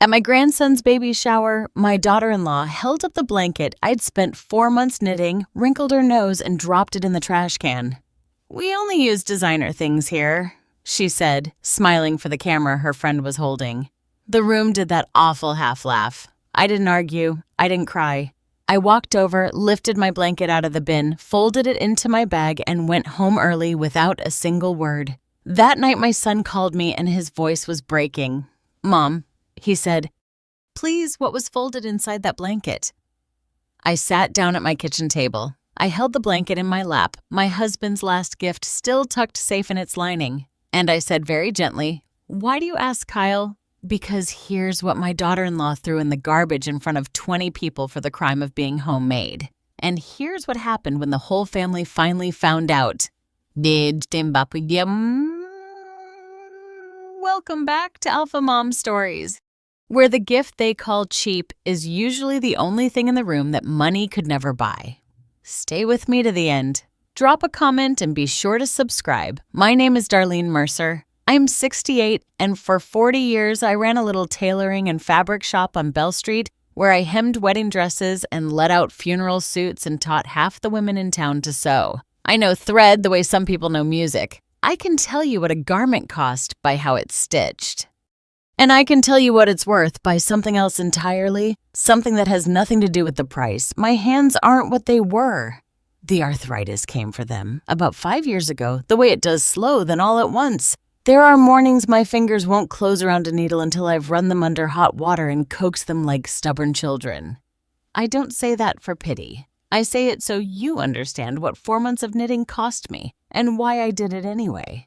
At my grandson's baby shower, my daughter-in-law held up the blanket I'd spent 4 months knitting, wrinkled her nose, and dropped it in the trash can. "We only use designer things here," she said, smiling for the camera her friend was holding. The room did that awful half-laugh. I didn't argue. I didn't cry. I walked over, lifted my blanket out of the bin, folded it into my bag, and went home early without a single word. That night my son called me and his voice was breaking. "Mom," he said, "please, what was folded inside that blanket?" I sat down at my kitchen table. I held the blanket in my lap, my husband's last gift still tucked safe in its lining. And I said very gently, "Why do you ask, Kyle?" "Because here's what my daughter-in-law threw in the garbage in front of 20 people for the crime of being homemade. And here's what happened when the whole family finally found out." Welcome back to Alpha Mom Stories, where the gift they call cheap is usually the only thing in the room that money could never buy. Stay with me to the end. Drop a comment and be sure to subscribe. My name is Darlene Mercer. I'm 68, and for 40 years I ran a little tailoring and fabric shop on Bell Street where I hemmed wedding dresses and let out funeral suits and taught half the women in town to sew. I know thread the way some people know music. I can tell you what a garment cost by how it's stitched. And I can tell you what it's worth by something else entirely, something that has nothing to do with the price. My hands aren't what they were. The arthritis came for them about 5 years ago, the way it does slow, then all at once. There are mornings my fingers won't close around a needle until I've run them under hot water and coaxed them like stubborn children. I don't say that for pity. I say it so you understand what 4 months of knitting cost me and why I did it anyway.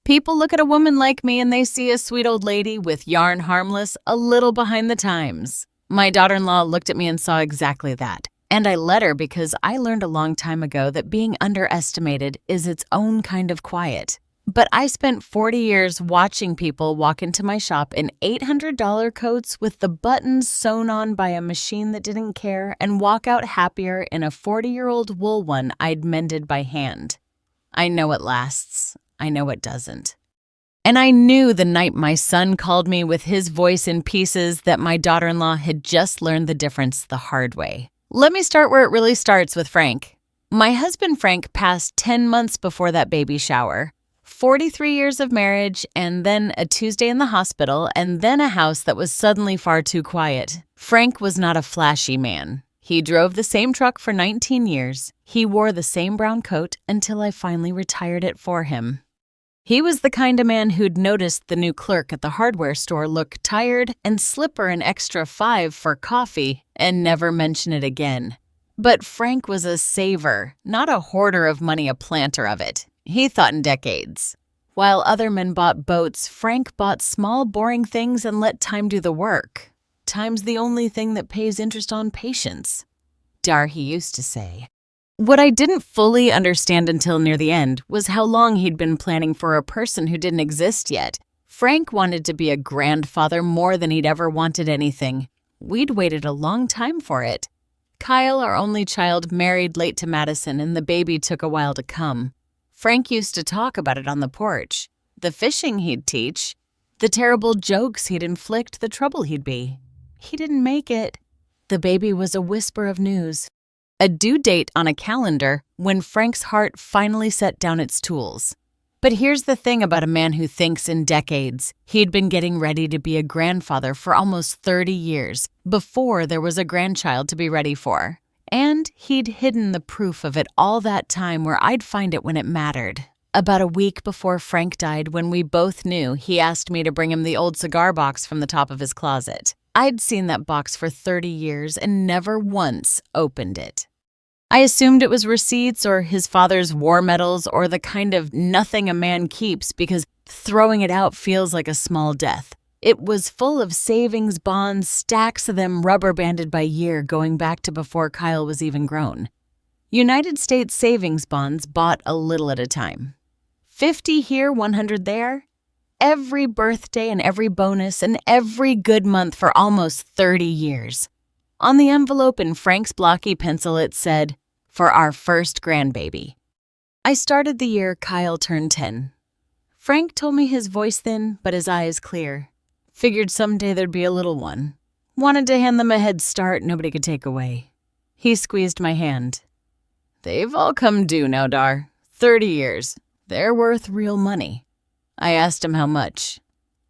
People look at a woman like me and they see a sweet old lady with yarn harmless, a little behind the times. My daughter-in-law looked at me and saw exactly that. And I let her because I learned a long time ago that being underestimated is its own kind of quiet. But I spent 40 years watching people walk into my shop in $800 coats with the buttons sewn on by a machine that didn't care and walk out happier in a 40-year-old wool one I'd mended by hand. I know what lasts. I know what doesn't. And I knew the night my son called me with his voice in pieces that my daughter-in-law had just learned the difference the hard way. Let me start where it really starts with Frank. My husband Frank passed 10 months before that baby shower. 43 years of marriage, and then a Tuesday in the hospital, and then a house that was suddenly far too quiet. Frank was not a flashy man. He drove the same truck for 19 years. He wore the same brown coat until I finally retired it for him. He was the kind of man who'd noticed the new clerk at the hardware store look tired and slip her an extra $5 for coffee and never mention it again. But Frank was a saver, not a hoarder of money, a planter of it. He thought in decades. While other men bought boats, Frank bought small, boring things and let time do the work. Time's the only thing that pays interest on patience, he used to say. What I didn't fully understand until near the end was how long he'd been planning for a person who didn't exist yet. Frank wanted to be a grandfather more than he'd ever wanted anything. We'd waited a long time for it. Kyle, our only child, married late to Madison, and the baby took a while to come. Frank used to talk about it on the porch. The fishing he'd teach, the terrible jokes he'd inflict, the trouble he'd be. He didn't make it. The baby was a whisper of news. A due date on a calendar when Frank's heart finally set down its tools. But here's the thing about a man who thinks in decades. He'd been getting ready to be a grandfather for almost 30 years before there was a grandchild to be ready for. And he'd hidden the proof of it all that time where I'd find it when it mattered. About a week before Frank died, when we both knew, he asked me to bring him the old cigar box from the top of his closet. I'd seen that box for 30 years and never once opened it. I assumed it was receipts or his father's war medals or the kind of nothing a man keeps because throwing it out feels like a small death. It was full of savings bonds, stacks of them rubber banded by year going back to before Kyle was even grown. United States savings bonds bought a little at a time. 50 here, 100 there. Every birthday and every bonus and every good month for almost 30 years. On the envelope in Frank's blocky pencil it said, "For our first grandbaby." I started the year Kyle turned 10. Frank told me his voice thin, but his eyes clear. Figured someday there'd be a little one. Wanted to hand them a head start nobody could take away. He squeezed my hand. They've all come due now, Dar. 30 years. They're worth real money. I asked him how much.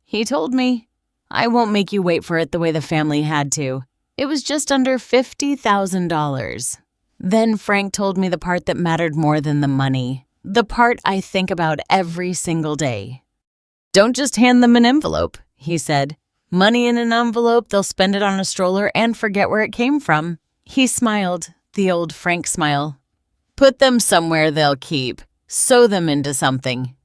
He told me, I won't make you wait for it the way the family had to. It was just under $50,000. Then Frank told me the part that mattered more than the money. The part I think about every single day. Don't just hand them an envelope, he said. Money in an envelope, they'll spend it on a stroller and forget where it came from. He smiled, the old Frank smile. Put them somewhere they'll keep. Sew them into something.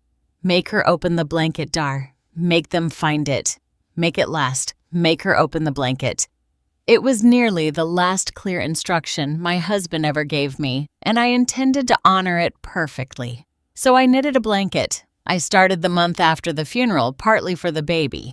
Make her open the blanket, Dar. Make them find it. Make it last. Make her open the blanket. It was nearly the last clear instruction my husband ever gave me, and I intended to honor it perfectly. So I knitted a blanket. I started the month after the funeral, partly for the baby.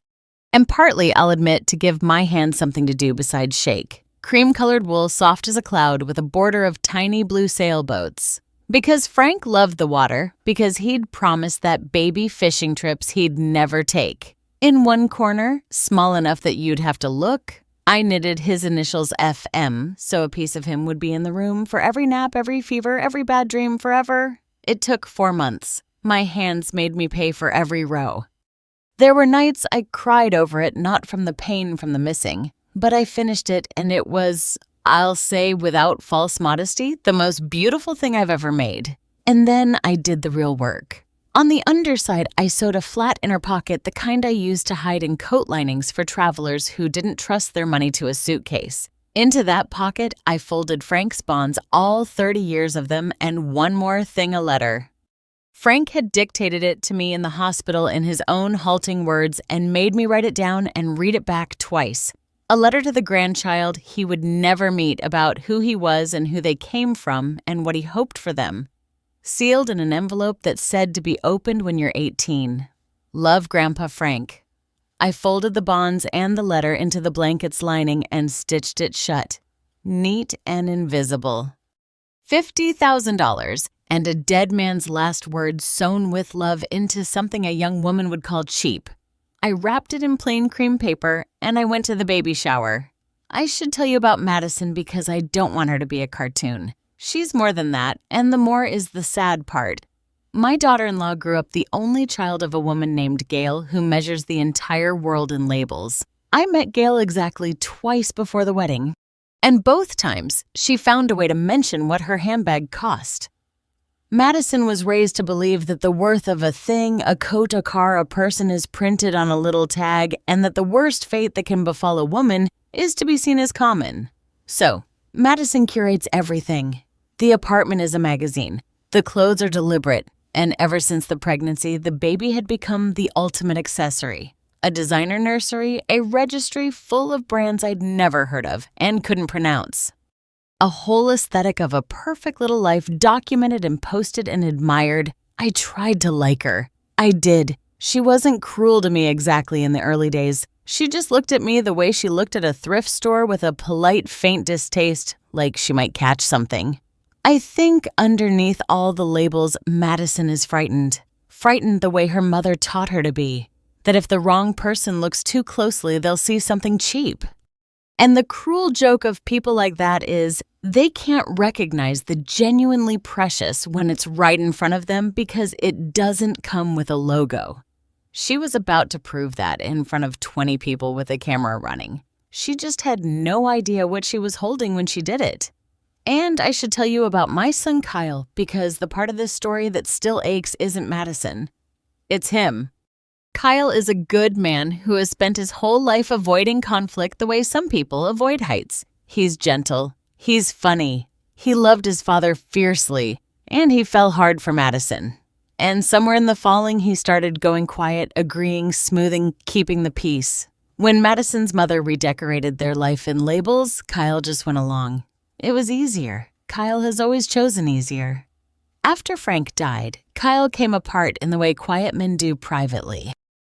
And partly, I'll admit, to give my hands something to do besides shake. Cream-colored wool soft as a cloud with a border of tiny blue sailboats. Because Frank loved the water, because he'd promised that baby fishing trips he'd never take. In one corner, small enough that you'd have to look, I knitted his initials FM, so a piece of him would be in the room for every nap, every fever, every bad dream forever. It took 4 months. My hands made me pay for every row. There were nights I cried over it, not from the pain from the missing, but I finished it and it was, I'll say without false modesty, the most beautiful thing I've ever made. And then I did the real work. On the underside, I sewed a flat inner pocket, the kind I used to hide in coat linings for travelers who didn't trust their money to a suitcase. Into that pocket, I folded Frank's bonds, all 30 years of them, and one more thing, a letter. Frank had dictated it to me in the hospital in his own halting words and made me write it down and read it back twice. A letter to the grandchild he would never meet about who he was and who they came from and what he hoped for them. Sealed in an envelope that said to be opened when you're 18. Love, Grandpa Frank. I folded the bonds and the letter into the blanket's lining and stitched it shut. Neat and invisible. $50,000 and a dead man's last words sewn with love into something a young woman would call cheap. I wrapped it in plain cream paper and I went to the baby shower. I should tell you about Madison because I don't want her to be a cartoon. She's more than that, and the more is the sad part. My daughter-in-law grew up the only child of a woman named Gail who measures the entire world in labels. I met Gail exactly twice before the wedding, and both times she found a way to mention what her handbag cost. Madison was raised to believe that the worth of a thing, a coat, a car, a person is printed on a little tag, and that the worst fate that can befall a woman is to be seen as common. So, Madison curates everything. The apartment is a magazine. The clothes are deliberate. And ever since the pregnancy, the baby had become the ultimate accessory. A designer nursery, a registry full of brands I'd never heard of and couldn't pronounce. A whole aesthetic of a perfect little life documented and posted and admired. I tried to like her. I did. She wasn't cruel to me exactly in the early days. She just looked at me the way she looked at a thrift store with a polite, faint distaste, like she might catch something. I think underneath all the labels, Madison is frightened. Frightened the way her mother taught her to be. That if the wrong person looks too closely, they'll see something cheap. And the cruel joke of people like that is they can't recognize the genuinely precious when it's right in front of them because it doesn't come with a logo. She was about to prove that in front of 20 people with a camera running. She just had no idea what she was holding when she did it. And I should tell you about my son Kyle because the part of this story that still aches isn't Madison. It's him. Kyle is a good man who has spent his whole life avoiding conflict the way some people avoid heights. He's gentle. He's funny. He loved his father fiercely. And he fell hard for Madison. And somewhere in the falling, he started going quiet, agreeing, smoothing, keeping the peace. When Madison's mother redecorated their life in labels, Kyle just went along. It was easier. Kyle has always chosen easier. After Frank died, Kyle came apart in the way quiet men do privately,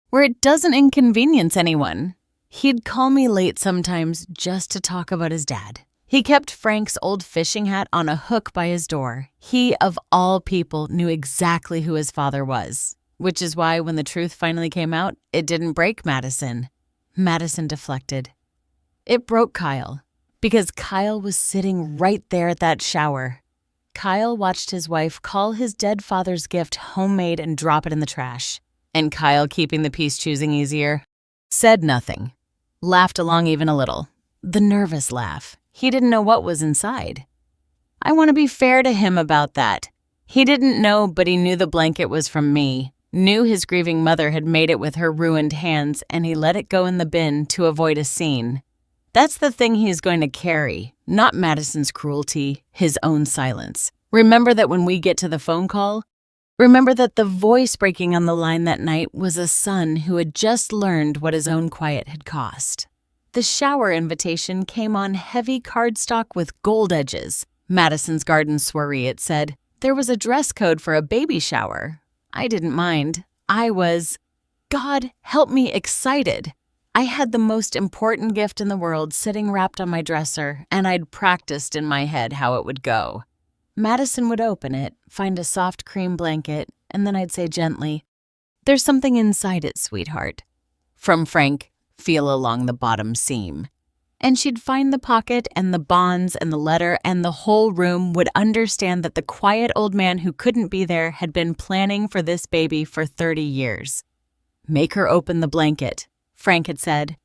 where it doesn't inconvenience anyone. He'd call me late sometimes just to talk about his dad. He kept Frank's old fishing hat on a hook by his door. He, of all people, knew exactly who his father was, which is why when the truth finally came out, it didn't break Madison. Madison deflected. It broke Kyle, because Kyle was sitting right there at that shower. Kyle watched his wife call his dead father's gift homemade and drop it in the trash. And Kyle, keeping the peace-choosing easier, said nothing, laughed along even a little. The nervous laugh. He didn't know what was inside. I want to be fair to him about that. He didn't know, but he knew the blanket was from me, knew his grieving mother had made it with her ruined hands, and he let it go in the bin to avoid a scene. That's the thing he's going to carry, not Madison's cruelty, his own silence. Remember that when we get to the phone call? Remember that the voice breaking on the line that night was a son who had just learned what his own quiet had cost. The shower invitation came on heavy cardstock with gold edges. Madison's garden soiree, it said. There was a dress code for a baby shower. I didn't mind. I was, God help me, excited. I had the most important gift in the world sitting wrapped on my dresser, and I'd practiced in my head how it would go. Madison would open it, find a soft cream blanket, and then I'd say gently, "There's something inside it, sweetheart." From Frank, "Feel along the bottom seam." And she'd find the pocket and the bonds and the letter, and the whole room would understand that the quiet old man who couldn't be there had been planning for this baby for 30 years. Make her open the blanket, Frank had said.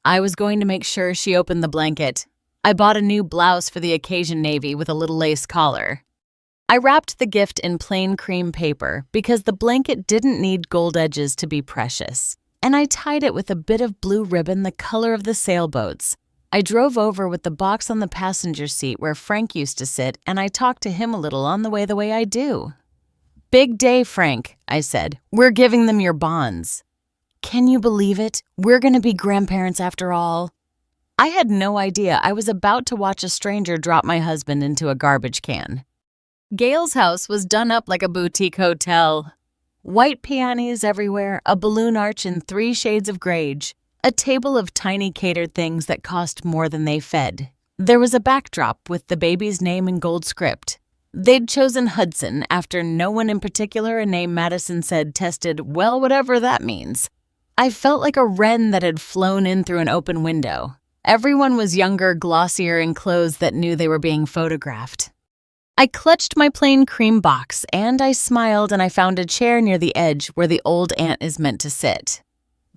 I was going to make sure she opened the blanket. I bought a new blouse for the occasion navy with a little lace collar. I wrapped the gift in plain cream paper because the blanket didn't need gold edges to be precious. And I tied it with a bit of blue ribbon the color of the sailboats. I drove over with the box on the passenger seat where Frank used to sit, and I talked to him a little on the way I do. "Big day, Frank," I said. "We're giving them your bonds." Can you believe it? We're going to be grandparents after all. I had no idea I was about to watch a stranger drop my husband into a garbage can. Gail's house was done up like a boutique hotel. White peonies everywhere, a balloon arch in 3 shades of grage, a table of tiny catered things that cost more than they fed. There was a backdrop with the baby's name in gold script. They'd chosen Hudson after no one in particular, a name Madison said tested, well, whatever that means. I felt like a wren that had flown in through an open window. Everyone was younger, glossier, in clothes that knew they were being photographed. I clutched my plain cream box, and I smiled, and I found a chair near the edge where the old aunt is meant to sit.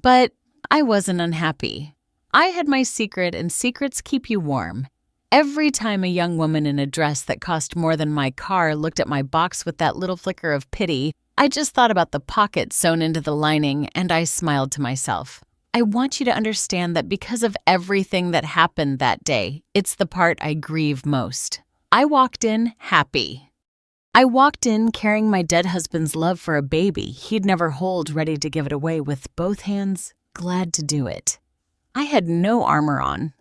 But I wasn't unhappy. I had my secret, and secrets keep you warm. Every time a young woman in a dress that cost more than my car looked at my box with that little flicker of pity, I just thought about the pocket sewn into the lining, and I smiled to myself. I want you to understand that because of everything that happened that day, it's the part I grieve most. I walked in happy. I walked in carrying my dead husband's love for a baby he'd never hold, ready to give it away with both hands, glad to do it. I had no armor on.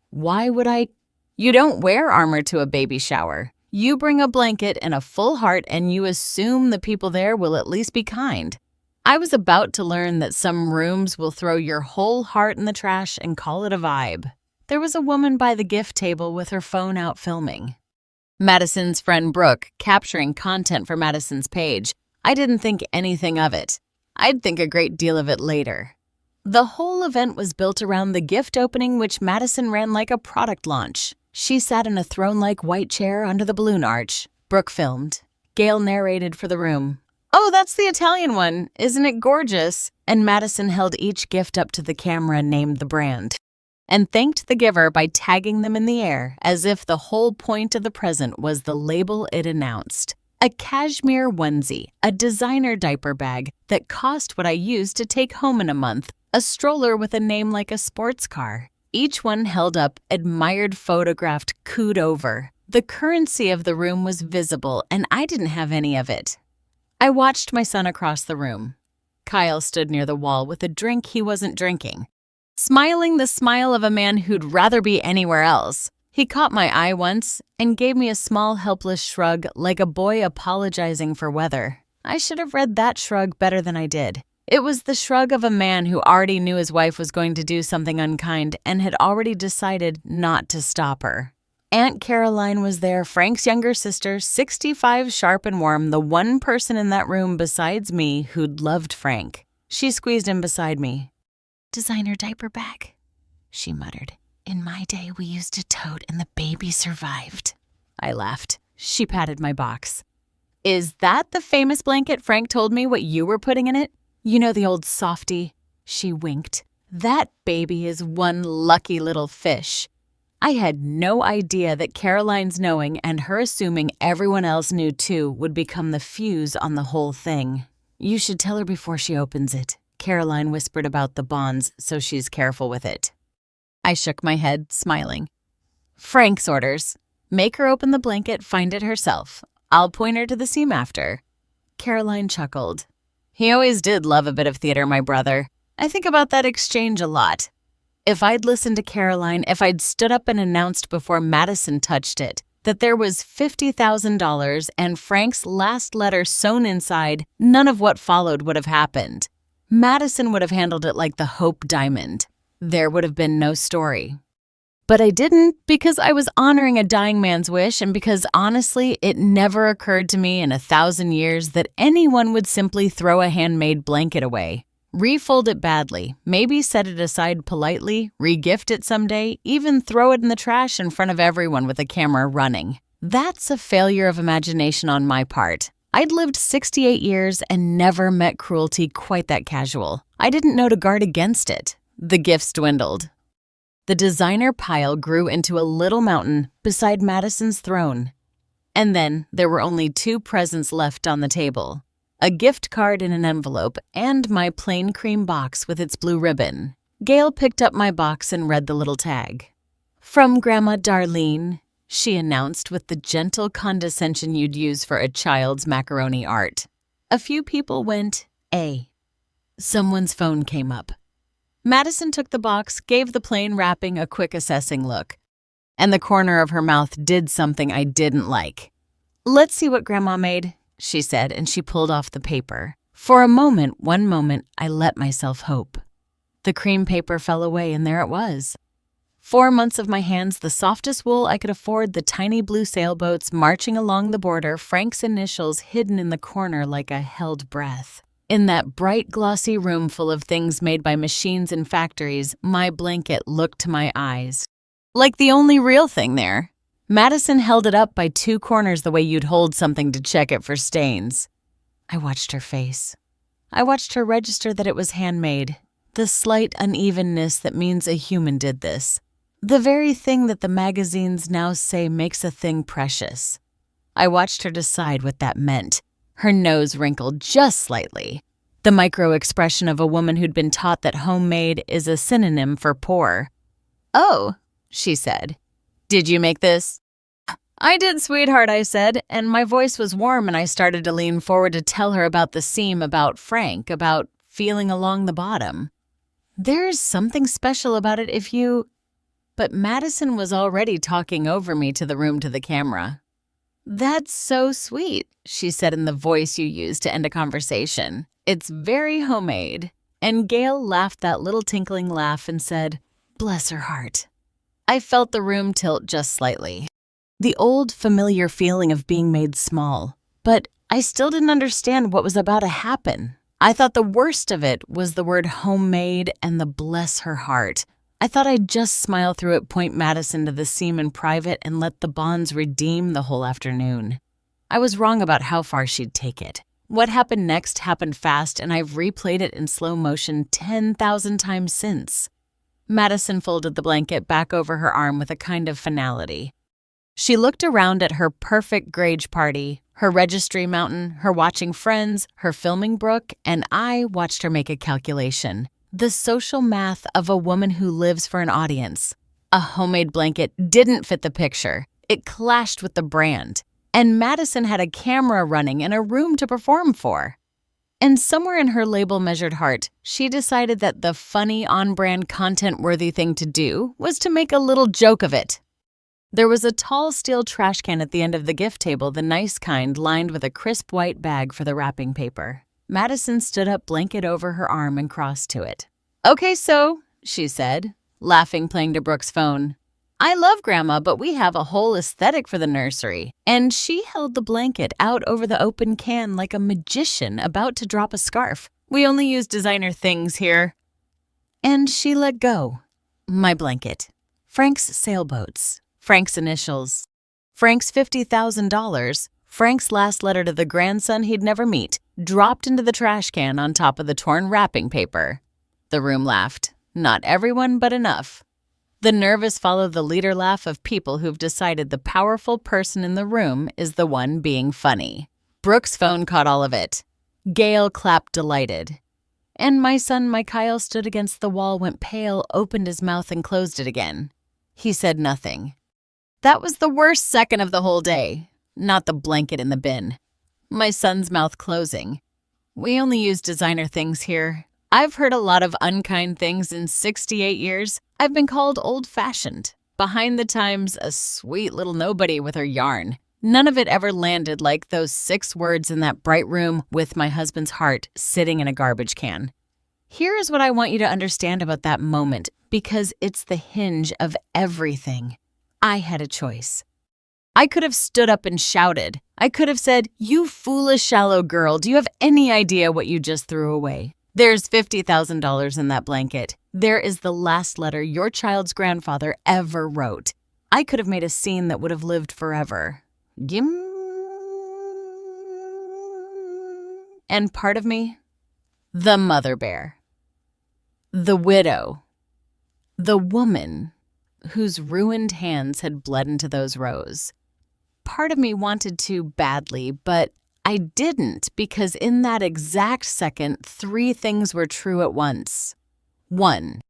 Why would I? You don't wear armor to a baby shower. You bring a blanket and a full heart, and you assume the people there will at least be kind. I was about to learn that some rooms will throw your whole heart in the trash and call it a vibe. There was a woman by the gift table with her phone out filming. Madison's friend Brooke, capturing content for Madison's page. I didn't think anything of it. I'd think a great deal of it later. The whole event was built around the gift opening, which Madison ran like a product launch. She sat in a throne-like white chair under the balloon arch. Brooke filmed. Gail narrated for the room. "Oh, that's the Italian one. Isn't it gorgeous?" And Madison held each gift up to the camera and named the brand, and thanked the giver by tagging them in the air, as if the whole point of the present was the label it announced. A cashmere onesie, a designer diaper bag that cost what I used to take home in a month, a stroller with a name like a sports car. Each one held up, admired, photographed, cooed over. The currency of the room was visible, and I didn't have any of it. I watched my son across the room. Kyle stood near the wall with a drink he wasn't drinking, smiling the smile of a man who'd rather be anywhere else. He caught my eye once and gave me a small, helpless shrug like a boy apologizing for weather. I should have read that shrug better than I did. It was the shrug of a man who already knew his wife was going to do something unkind and had already decided not to stop her. Aunt Caroline was there, Frank's younger sister, 65 sharp and warm, the one person in that room besides me who'd loved Frank. She squeezed in beside me. Designer diaper bag, she muttered. In my day, we used a tote and the baby survived. I laughed. She patted my box. Is that the famous blanket Frank told me what you were putting in it? You know, the old softie. She winked. That baby is one lucky little fish. I had no idea that Caroline's knowing and her assuming everyone else knew too would become the fuse on the whole thing. You should tell her before she opens it. Caroline whispered about the bonds, so she's careful with it. I shook my head, smiling. Frank's orders. Make her open the blanket, find it herself. I'll point her to the seam after. Caroline chuckled. He always did love a bit of theater, my brother. I think about that exchange a lot. If I'd listened to Caroline, if I'd stood up and announced before Madison touched it that there was $50,000 and Frank's last letter sewn inside, none of what followed would have happened. Madison would have handled it like the Hope Diamond. There would have been no story. But I didn't, because I was honoring a dying man's wish, and because honestly, it never occurred to me in 1,000 years that anyone would simply throw a handmade blanket away. Refold it badly, maybe set it aside politely, re-gift it someday, even throw it in the trash in front of everyone with a camera running. That's a failure of imagination on my part. I'd lived 68 years and never met cruelty quite that casual. I didn't know to guard against it. The gifts dwindled. The designer pile grew into a little mountain beside Madison's throne. And then there were only 2 presents left on the table. A gift card in an envelope and my plain cream box with its blue ribbon. Gail picked up my box and read the little tag. From Grandma Darlene, she announced with the gentle condescension you'd use for a child's macaroni art. A few people went, A. Someone's phone came up. Madison took the box, gave the plain wrapping a quick assessing look. And the corner of her mouth did something I didn't like. Let's see what Grandma made, she said, and she pulled off the paper. For one moment, I let myself hope. The cream paper fell away, and there it was. 4 months of my hands, the softest wool I could afford, the tiny blue sailboats marching along the border, Frank's initials hidden in the corner like a held breath. In that bright, glossy room full of things made by machines and factories, my blanket looked to my eyes. Like the only real thing there. Madison held it up by 2 corners the way you'd hold something to check it for stains. I watched her face. I watched her register that it was handmade. The slight unevenness that means a human did this. The very thing that the magazines now say makes a thing precious. I watched her decide what that meant. Her nose wrinkled just slightly. The micro-expression of a woman who'd been taught that homemade is a synonym for poor. Oh, she said. Did you make this? I did, sweetheart, I said, and my voice was warm and I started to lean forward to tell her about the seam, about Frank, about feeling along the bottom. There's something special about it if you... But Madison was already talking over me to the room to the camera. That's so sweet, she said in the voice you use to end a conversation. It's very homemade. And Gail laughed that little tinkling laugh and said, bless her heart. I felt the room tilt just slightly. The old familiar feeling of being made small. But I still didn't understand what was about to happen. I thought the worst of it was the word homemade and the bless her heart. I thought I'd just smile through it, point Madison to the seam in private, and let the bonds redeem the whole afternoon. I was wrong about how far she'd take it. What happened next happened fast, and I've replayed it in slow motion 10,000 times since. Madison folded the blanket back over her arm with a kind of finality. She looked around at her perfect grade party, her registry mountain, her watching friends, her filming Brooke, and I watched her make a calculation. The social math of a woman who lives for an audience. A homemade blanket didn't fit the picture. It clashed with the brand. And Madison had a camera running and a room to perform for. And somewhere in her label-measured heart, she decided that the funny, on-brand, content-worthy thing to do was to make a little joke of it. There was a tall steel trash can at the end of the gift table, the nice kind lined with a crisp white bag for the wrapping paper. Madison stood up, blanket over her arm, and crossed to it. Okay, so, she said, laughing, playing to Brooke's phone. I love Grandma, but we have a whole aesthetic for the nursery. And she held the blanket out over the open can like a magician about to drop a scarf. We only use designer things here. And she let go. My blanket. Frank's sailboats. Frank's initials. Frank's $50,000. Frank's last letter to the grandson he'd never meet, dropped into the trash can on top of the torn wrapping paper. The room laughed. Not everyone, but enough. The nervous follow the leader laugh of people who've decided the powerful person in the room is the one being funny. Brooke's phone caught all of it. Gail clapped delighted. And my son Mikhail stood against the wall, went pale, opened his mouth and closed it again. He said nothing. That was the worst second of the whole day. Not the blanket in the bin. My son's mouth closing. We only use designer things here. I've heard a lot of unkind things in 68 years. I've been called old-fashioned. Behind the times, a sweet little nobody with her yarn. None of it ever landed like those 6 words in that bright room with my husband's heart sitting in a garbage can. Here is what I want you to understand about that moment, because it's the hinge of everything. I had a choice. I could have stood up and shouted. I could have said, "You foolish, shallow girl, do you have any idea what you just threw away? There's $50,000 in that blanket. There is the last letter your child's grandfather ever wrote." I could have made a scene that would have lived forever. And part of me, the mother bear, the widow, the woman whose ruined hands had bled into those rows. Part of me wanted to badly, but I didn't, because in that exact second, 3 things were true at once. 1.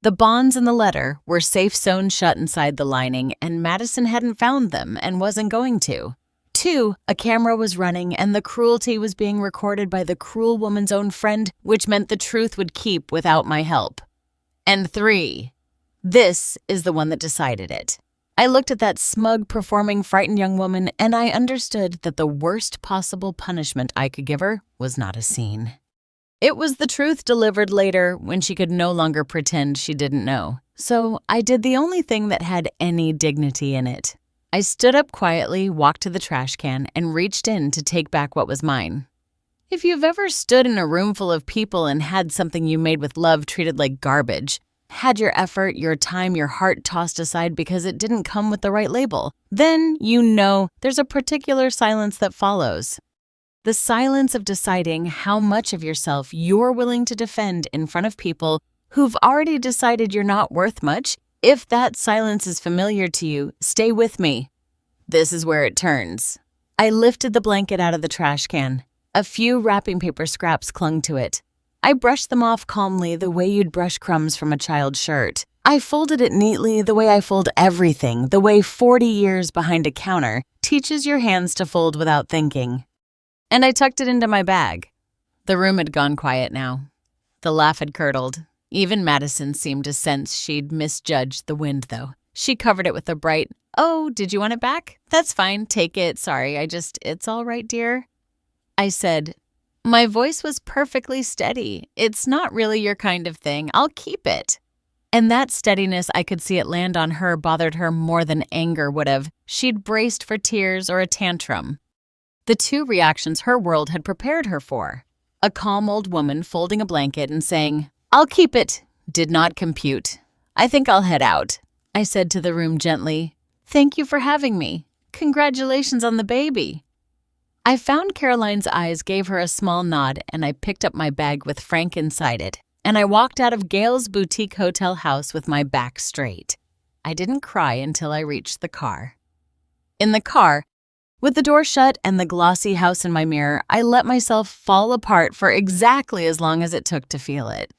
The bonds in the letter were safe sewn shut inside the lining, and Madison hadn't found them and wasn't going to. 2. A camera was running, and the cruelty was being recorded by the cruel woman's own friend, which meant the truth would keep without my help. And 3. This is the one that decided it. I looked at that smug, performing, frightened young woman, and I understood that the worst possible punishment I could give her was not a scene. It was the truth delivered later when she could no longer pretend she didn't know. So I did the only thing that had any dignity in it. I stood up quietly, walked to the trash can, and reached in to take back what was mine. If you've ever stood in a room full of people and had something you made with love treated like garbage, had your effort, your time, your heart tossed aside because it didn't come with the right label, then you know there's a particular silence that follows. The silence of deciding how much of yourself you're willing to defend in front of people who've already decided you're not worth much. If that silence is familiar to you, stay with me. This is where it turns. I lifted the blanket out of the trash can. A few wrapping paper scraps clung to it. I brushed them off calmly the way you'd brush crumbs from a child's shirt. I folded it neatly the way I fold everything, the way 40 years behind a counter teaches your hands to fold without thinking. And I tucked it into my bag. The room had gone quiet now. The laugh had curdled. Even Madison seemed to sense she'd misjudged the wind, though. She covered it with a bright, "Oh, did you want it back? That's fine, take it, sorry, it's all right, dear." I said, my voice was perfectly steady. "It's not really your kind of thing. I'll keep it." And that steadiness, I could see it land on her, bothered her more than anger would have. She'd braced for tears or a tantrum. The 2 reactions her world had prepared her for. A calm old woman folding a blanket and saying, "I'll keep it," did not compute. "I think I'll head out." I said to the room gently, "Thank you for having me. Congratulations on the baby." I found Caroline's eyes gave her a small nod, and I picked up my bag with Frank inside it, and I walked out of Gail's boutique hotel house with my back straight. I didn't cry until I reached the car. In the car, with the door shut and the glossy house in my mirror, I let myself fall apart for exactly as long as it took to feel it.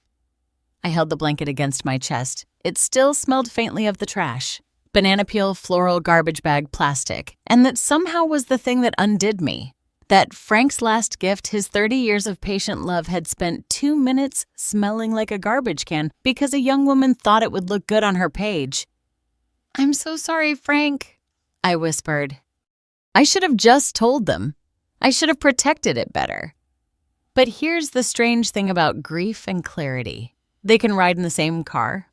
I held the blanket against my chest. It still smelled faintly of the trash. Banana peel, floral, garbage bag, plastic. And that somehow was the thing that undid me. That Frank's last gift, his 30 years of patient love, had spent 2 minutes smelling like a garbage can because a young woman thought it would look good on her page. "I'm so sorry, Frank," I whispered. I should have just told them. I should have protected it better. But here's the strange thing about grief and clarity. They can ride in the same car.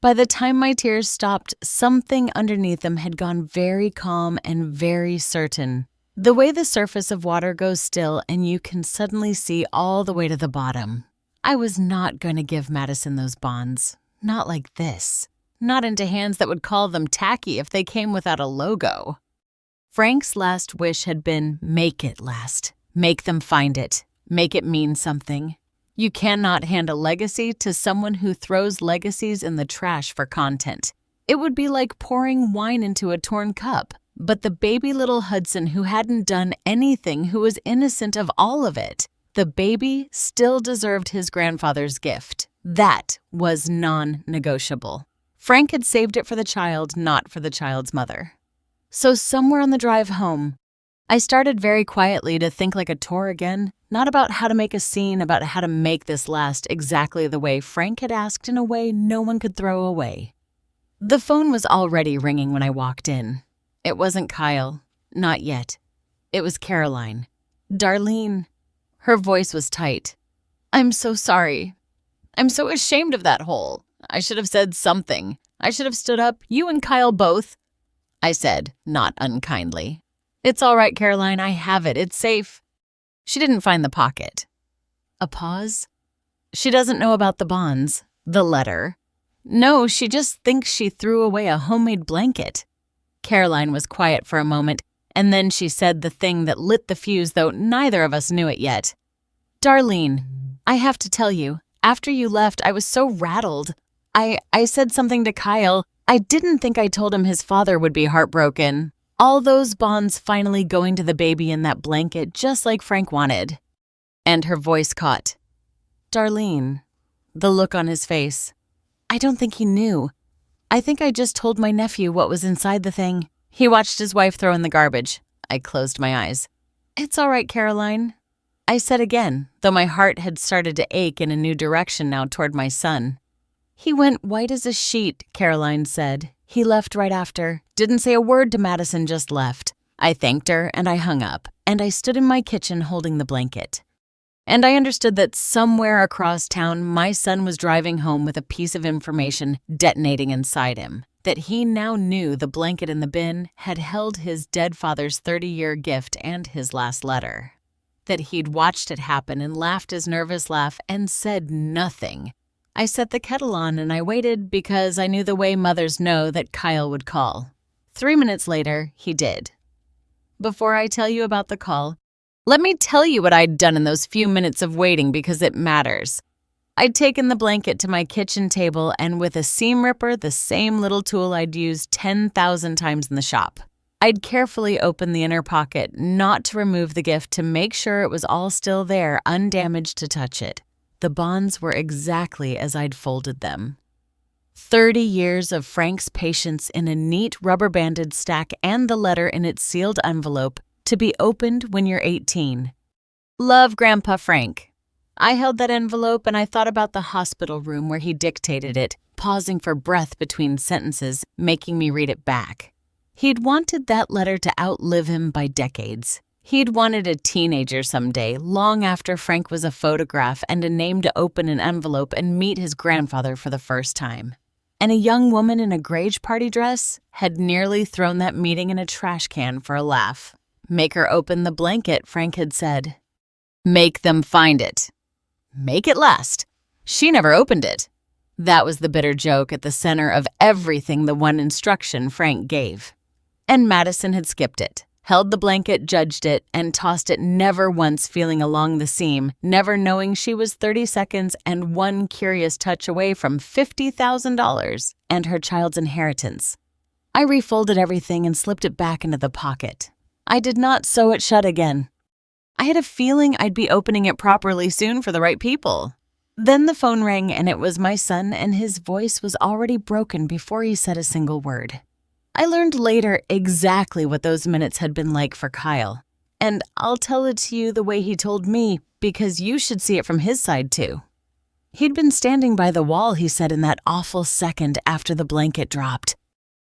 By the time my tears stopped, something underneath them had gone very calm and very certain. The way the surface of water goes still and you can suddenly see all the way to the bottom. I was not going to give Madison those bonds. Not like this. Not into hands that would call them tacky if they came without a logo. Frank's last wish had been, make it last. Make them find it. Make it mean something. You cannot hand a legacy to someone who throws legacies in the trash for content. It would be like pouring wine into a torn cup. But the baby little Hudson who hadn't done anything, who was innocent of all of it, the baby still deserved his grandfather's gift. That was non-negotiable. Frank had saved it for the child, not for the child's mother. So somewhere on the drive home, I started very quietly to think like a tour again, not about how to make a scene, about how to make this last exactly the way Frank had asked, in a way no one could throw away. The phone was already ringing when I walked in. It wasn't Kyle, not yet. It was Caroline. Darlene. Her voice was tight. I'm so sorry. I'm so ashamed of that hole. I should have said something. I should have stood up, you and Kyle both. I said, not unkindly. It's all right, Caroline, I have it. It's safe. She didn't find the pocket. A pause. She doesn't know about the bonds, the letter. No, she just thinks she threw away a homemade blanket. Caroline was quiet for a moment, and then she said the thing that lit the fuse, though neither of us knew it yet. Darlene, I have to tell you, after you left, I was so rattled. I said something to Kyle. I didn't think I told him his father would be heartbroken. All those bonds finally going to the baby in that blanket, just like Frank wanted. And her voice caught. Darlene. The look on his face. I don't think he knew. I think I just told my nephew what was inside the thing. He watched his wife throw in the garbage. I closed my eyes. It's all right, Caroline. I said again, though my heart had started to ache in a new direction now toward my son. He went white as a sheet, Caroline said. He left right after. Didn't say a word to Madison, just left. I thanked her and I hung up, and I stood in my kitchen holding the blanket. And I understood that somewhere across town, my son was driving home with a piece of information detonating inside him, that he now knew the blanket in the bin had held his dead father's 30-year gift and his last letter, that he'd watched it happen and laughed his nervous laugh and said nothing. I set the kettle on and I waited because I knew the way mothers know that Kyle would call. 3 minutes later, he did. Before I tell you about the call, let me tell you what I'd done in those few minutes of waiting because it matters. I'd taken the blanket to my kitchen table and with a seam ripper, the same little tool I'd used 10,000 times in the shop, I'd carefully opened the inner pocket, not to remove the gift, to make sure it was all still there, undamaged to touch it. The bonds were exactly as I'd folded them. 30 years of Frank's patience in a neat rubber-banded stack and the letter in its sealed envelope to be opened when you're 18. Love, Grandpa Frank. I held that envelope and I thought about the hospital room where he dictated it, pausing for breath between sentences, making me read it back. He'd wanted that letter to outlive him by decades. He'd wanted a teenager someday, long after Frank was a photograph and a name to open an envelope and meet his grandfather for the first time. And a young woman in a grage party dress had nearly thrown that meeting in a trash can for a laugh. Make her open the blanket, Frank had said. Make them find it. Make it last. She never opened it. That was the bitter joke at the center of everything, the one instruction Frank gave. And Madison had skipped it, held the blanket, judged it, and tossed it, never once feeling along the seam, never knowing she was 30 seconds and one curious touch away from $50,000 and her child's inheritance. I refolded everything and slipped it back into the pocket. I did not sew it shut again. I had a feeling I'd be opening it properly soon for the right people. Then the phone rang and it was my son, and his voice was already broken before he said a single word. I learned later exactly what those minutes had been like for Kyle. And I'll tell it to you the way he told me, because you should see it from his side too. He'd been standing by the wall, he said, in that awful second after the blanket dropped,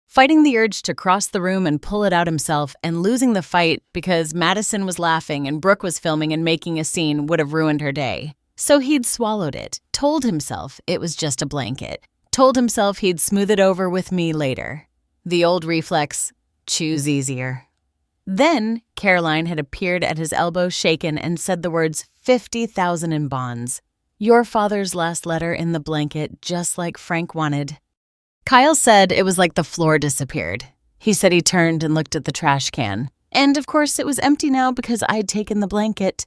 fighting the urge to cross the room and pull it out himself, and losing the fight because Madison was laughing and Brooke was filming and making a scene would have ruined her day. So he'd swallowed it, told himself it was just a blanket, told himself he'd smooth it over with me later. The old reflex, choose easier. Then Caroline had appeared at his elbow, shaken, and said the words 50,000 in bonds. Your father's last letter in the blanket, just like Frank wanted. Kyle said it was like the floor disappeared. He said he turned and looked at the trash can. And of course it was empty now because I'd taken the blanket.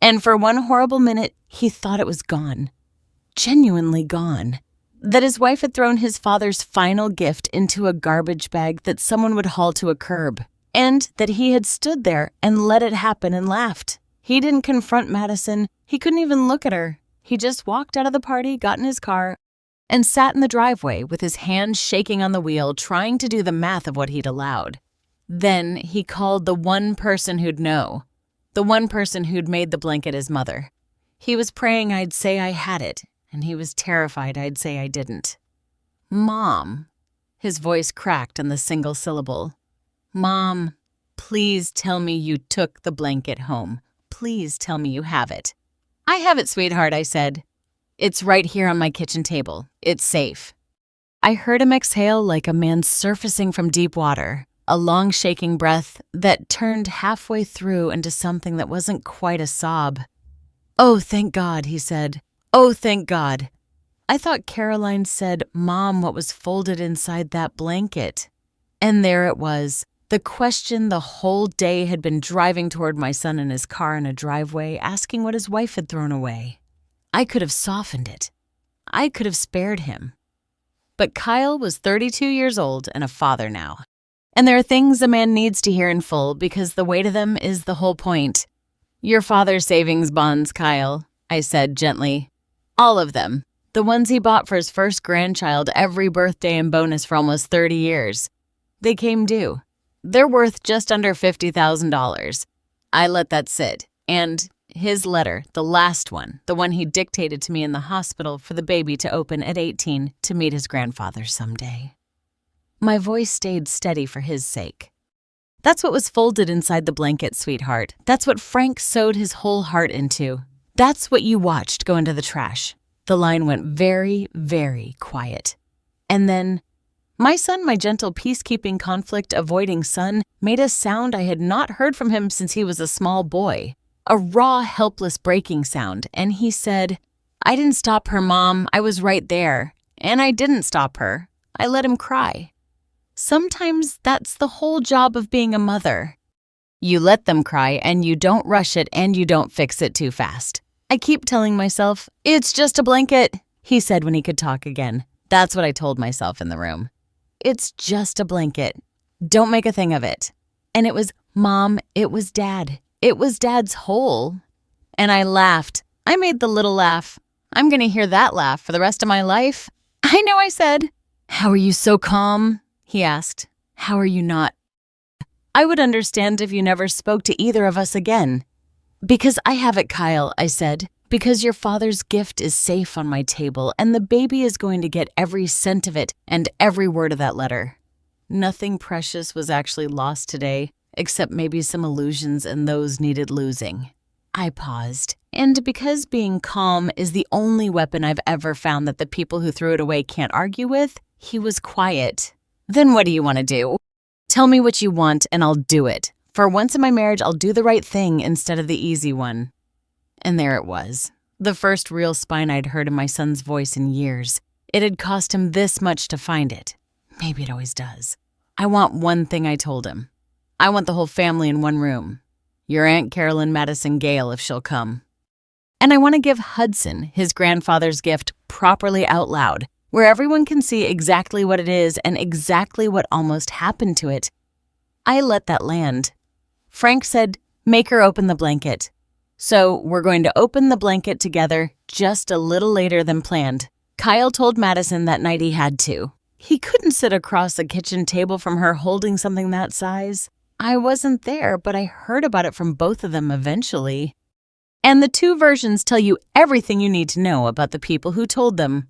And for one horrible minute, he thought it was gone. Genuinely gone. That his wife had thrown his father's final gift into a garbage bag that someone would haul to a curb. And that he had stood there and let it happen and laughed. He didn't confront Madison. He couldn't even look at her. He just walked out of the party, got in his car, and sat in the driveway with his hands shaking on the wheel, trying to do the math of what he'd allowed. Then he called the one person who'd know, the one person who'd made the blanket his mother. He was praying I'd say I had it, and he was terrified I'd say I didn't. Mom. His voice cracked on the single syllable. Mom, please tell me you took the blanket home. Please tell me you have it. I have it, sweetheart, I said. It's right here on my kitchen table. It's safe. I heard him exhale like a man surfacing from deep water, a long shaking breath that turned halfway through into something that wasn't quite a sob. Oh, thank God, he said. Oh, thank God. I thought Caroline said, Mom, what was folded inside that blanket? And there it was. The question the whole day had been driving toward my son in his car in a driveway, asking what his wife had thrown away. I could have softened it. I could have spared him. But Kyle was 32 years old and a father now. And there are things a man needs to hear in full because the weight of them is the whole point. Your father's savings bonds, Kyle, I said gently. All of them. The ones he bought for his first grandchild every birthday and bonus for almost 30 years. They came due. They're worth just under $50,000. I let that sit. And his letter, the last one, the one he dictated to me in the hospital for the baby to open at 18 to meet his grandfather someday. My voice stayed steady for his sake. That's what was folded inside the blanket, sweetheart. That's what Frank sewed his whole heart into. That's what you watched go into the trash. The line went very, very quiet. And then my son, my gentle peacekeeping conflict-avoiding son, made a sound I had not heard from him since he was a small boy. A raw, helpless breaking sound, and he said, I didn't stop her, Mom. I was right there. And I didn't stop her. I let him cry. Sometimes that's the whole job of being a mother. You let them cry, and you don't rush it, and you don't fix it too fast. I keep telling myself, it's just a blanket, he said when he could talk again. That's what I told myself in the room. It's just a blanket. Don't make a thing of it. And it was, Mom, it was Dad. It was Dad's hole. And I laughed. I made the little laugh. I'm going to hear that laugh for the rest of my life. I know, I said. How are you so calm? He asked. How are you not? I would understand if you never spoke to either of us again. Because I have it, Kyle, I said. Because your father's gift is safe on my table, and the baby is going to get every cent of it and every word of that letter. Nothing precious was actually lost today, except maybe some illusions, and those needed losing. I paused, and because being calm is the only weapon I've ever found that the people who threw it away can't argue with, he was quiet. Then what do you want to do? Tell me what you want, and I'll do it. For once in my marriage, I'll do the right thing instead of the easy one. And there it was, the first real spine I'd heard in my son's voice in years. It had cost him this much to find it. Maybe it always does. I want one thing, I told him. I want the whole family in one room. Your Aunt Carolyn Madison Gale, if she'll come. And I want to give Hudson his grandfather's gift properly out loud, where everyone can see exactly what it is and exactly what almost happened to it. I let that land. Frank said, make her open the blanket. So we're going to open the blanket together just a little later than planned. Kyle told Madison that night he had to. He couldn't sit across a kitchen table from her holding something that size. I wasn't there, but I heard about it from both of them eventually. And the two versions tell you everything you need to know about the people who told them.